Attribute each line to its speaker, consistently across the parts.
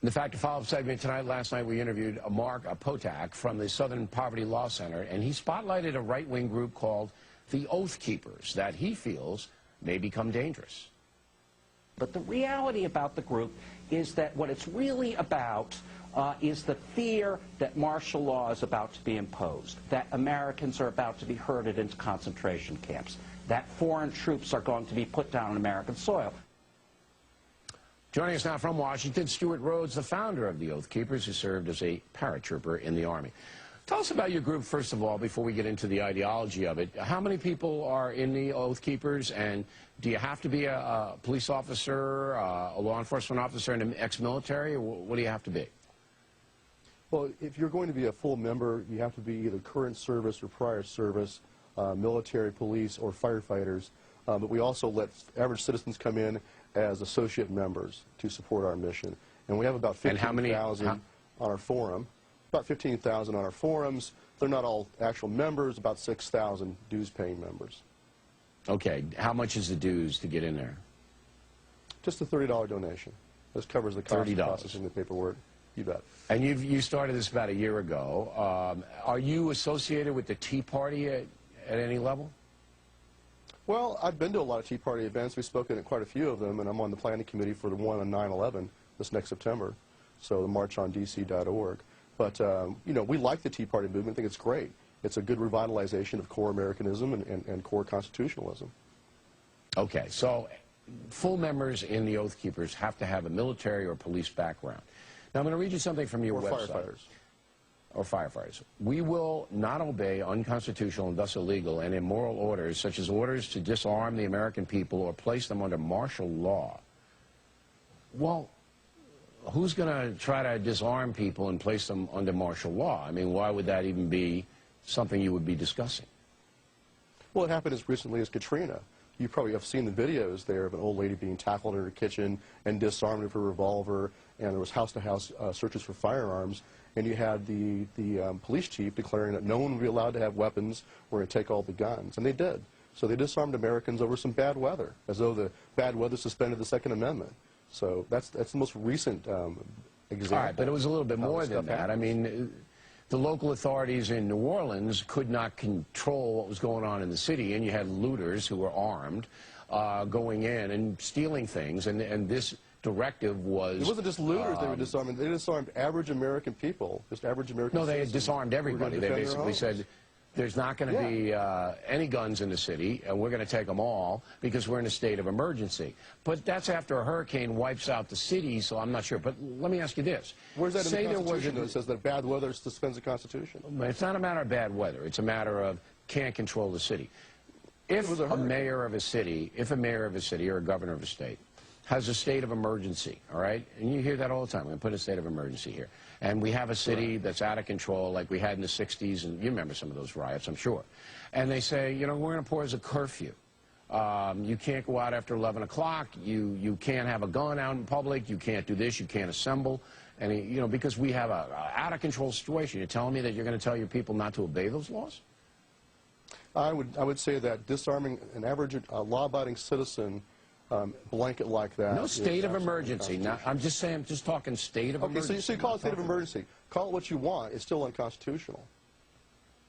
Speaker 1: In fact, a follow-up segment tonight, last night we interviewed Mark Potok from the Southern Poverty Law Center, and he spotlighted a right-wing group called the Oath Keepers that he feels may become dangerous.
Speaker 2: But the reality about the group is that what it's really about is the fear that martial law is about to be imposed, that Americans are about to be herded into concentration camps, that foreign troops are going to be put down on American soil.
Speaker 1: Joining us now from Washington, Stewart Rhodes, the founder of the Oath Keepers, who served as a paratrooper in the Army. Tell us about your group, first of all, before we get into the ideology of it. How many people are in the Oath Keepers, and do you have to be a police officer, a law enforcement officer, and an ex-military, or what do you have to be?
Speaker 3: Well, if you're going to be a full member, you have to be either current service or prior service, military, police, or firefighters. But we also let average citizens come in as associate members to support our mission. And we have about 15,000 on our forum. About 15,000 on our forums. They're not all actual members, about 6,000 dues-paying members.
Speaker 1: Okay. How much is the dues to get in there?
Speaker 3: Just a $30 donation. This covers the cost of processing the paperwork. You bet.
Speaker 1: And you started this about a year ago. Are you associated with the Tea Party at any level?
Speaker 3: Well, I've been to a lot of Tea Party events. We've spoken at quite a few of them, and I'm on the planning committee for the one on 9/11 this next September, so the marchondc.org. But, you know, we like the Tea Party movement. I think it's great. It's a good revitalization of core Americanism and core constitutionalism. Okay,
Speaker 1: so full members in the Oath Keepers have to have a military or police background. Now, I'm going to read you something from your website.
Speaker 3: Firefighters.
Speaker 1: Or firefighters. We will not obey unconstitutional and thus illegal and immoral orders, such as orders to disarm the American people or place them under martial law. Well, who's going to try to disarm people and place them under martial law? I mean, why would that even be something you would be discussing?
Speaker 3: Well, it happened as recently as Katrina. You probably have seen the videos there of an old lady being tackled in her kitchen and disarmed with her revolver, and there was house-to-house searches for firearms, and you had the police chief declaring that no one would be allowed to have weapons or to take all the guns, and they did. So they disarmed Americans over some bad weather, as though the bad weather suspended the Second Amendment. So that's the most recent example.
Speaker 1: All right, but it was a little bit more than that. I mean, the local authorities in New Orleans could not control what was going on in the city, and you had looters who were armed going in and stealing things, and this directive was...
Speaker 3: It wasn't just looters they were disarming. They disarmed average American people, just average American citizens.
Speaker 1: No, they had disarmed everybody. They basically said, there's not going to be any guns in the city, and we're going to take them all because we're in a state of emergency. But that's after a hurricane wipes out the city, so I'm not sure. But let me ask you this.
Speaker 3: Where's that in the Constitution that says that bad weather suspends the Constitution?
Speaker 1: It's not a matter of bad weather. It's a matter of can't control the city. If a mayor of a city or a governor of a state has a state of emergency, all right? And you hear that all the time. We're going to put a state of emergency here. And we have a city that's out of control like we had in the 60s, and you remember some of those riots, I'm sure. And they say, you know, we're going to pause a curfew. You can't go out after 11 o'clock. You can't have a gun out in public. You can't do this. You can't assemble. And, you know, because we have a out-of-control situation. You're telling me that you're going to tell your people not to obey those laws?
Speaker 3: I would say that disarming an average law-abiding citizen blanket like that.
Speaker 1: No state of emergency. Now, I'm just saying, I'm just talking state of emergency.
Speaker 3: Okay, so you call it state of emergency. Call it what you want. It's still unconstitutional.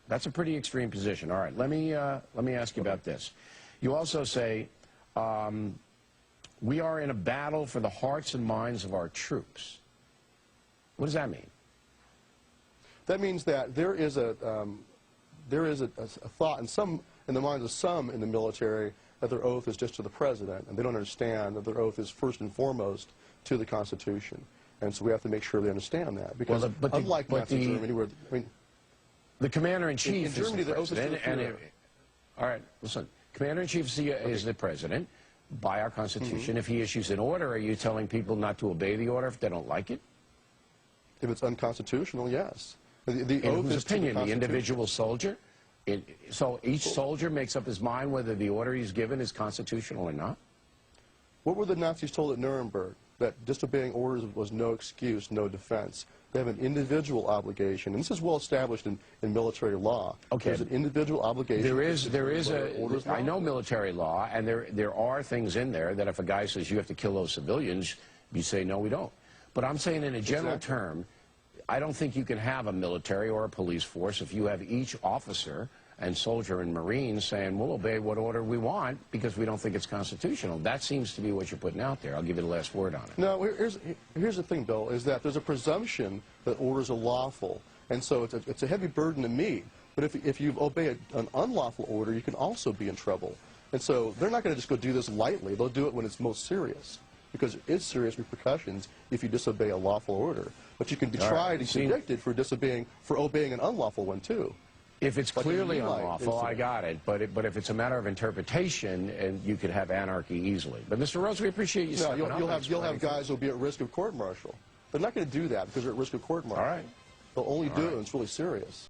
Speaker 1: That's a pretty extreme position. All right, let me ask you about this. You also say, we are in a battle for the hearts and minds of our troops. What does that mean?
Speaker 3: That means that there is a thought in the minds of some in the military that their oath is just to the president, and they don't understand that their oath is first and foremost to the Constitution. And so we have to make sure they understand that. Because unlike Nazi Germany, where, I mean,
Speaker 1: the commander-in-chief
Speaker 3: in Germany, the oath is to the president.
Speaker 1: All right, listen. Commander-in-chief is the president by our Constitution. If he issues an order, are you telling people not to obey the order if they don't like it?
Speaker 3: If it's unconstitutional, yes. The
Speaker 1: in
Speaker 3: oath
Speaker 1: whose
Speaker 3: is
Speaker 1: opinion? The individual soldier? So each soldier makes up his mind whether the order he's given is constitutional or not?
Speaker 3: What were the Nazis told at Nuremberg? That disobeying orders was no excuse, no defense. They have an individual obligation, and this is well established in military law.
Speaker 1: Okay.
Speaker 3: There's an individual obligation.
Speaker 1: I know military law, and there are things in there that if a guy says you have to kill those civilians, you say no, we don't. But I'm saying in a general term, I don't think you can have a military or a police force if you have each officer and soldier and Marine saying, we'll obey what order we want because we don't think it's constitutional. That seems to be what you're putting out there. I'll give you the last word on it.
Speaker 3: No, here's the thing, Bill, is that there's a presumption that orders are lawful. And so it's a heavy burden to meet. But if you obey an unlawful order, you can also be in trouble. And so they're not going to just go do this lightly. They'll do it when it's most serious, because it is serious repercussions if you disobey a lawful order. But you can be tried and convicted for obeying an unlawful one, too.
Speaker 1: If it's clearly unlawful, I got it. But if it's a matter of interpretation, and you could have anarchy easily. But Mr. Rhodes, we appreciate you stepping up.
Speaker 3: You'll have guys who will be at risk of court-martial. They're not going to do that because they're at risk of court-martial.
Speaker 1: All right.
Speaker 3: They'll only do it when it's really serious.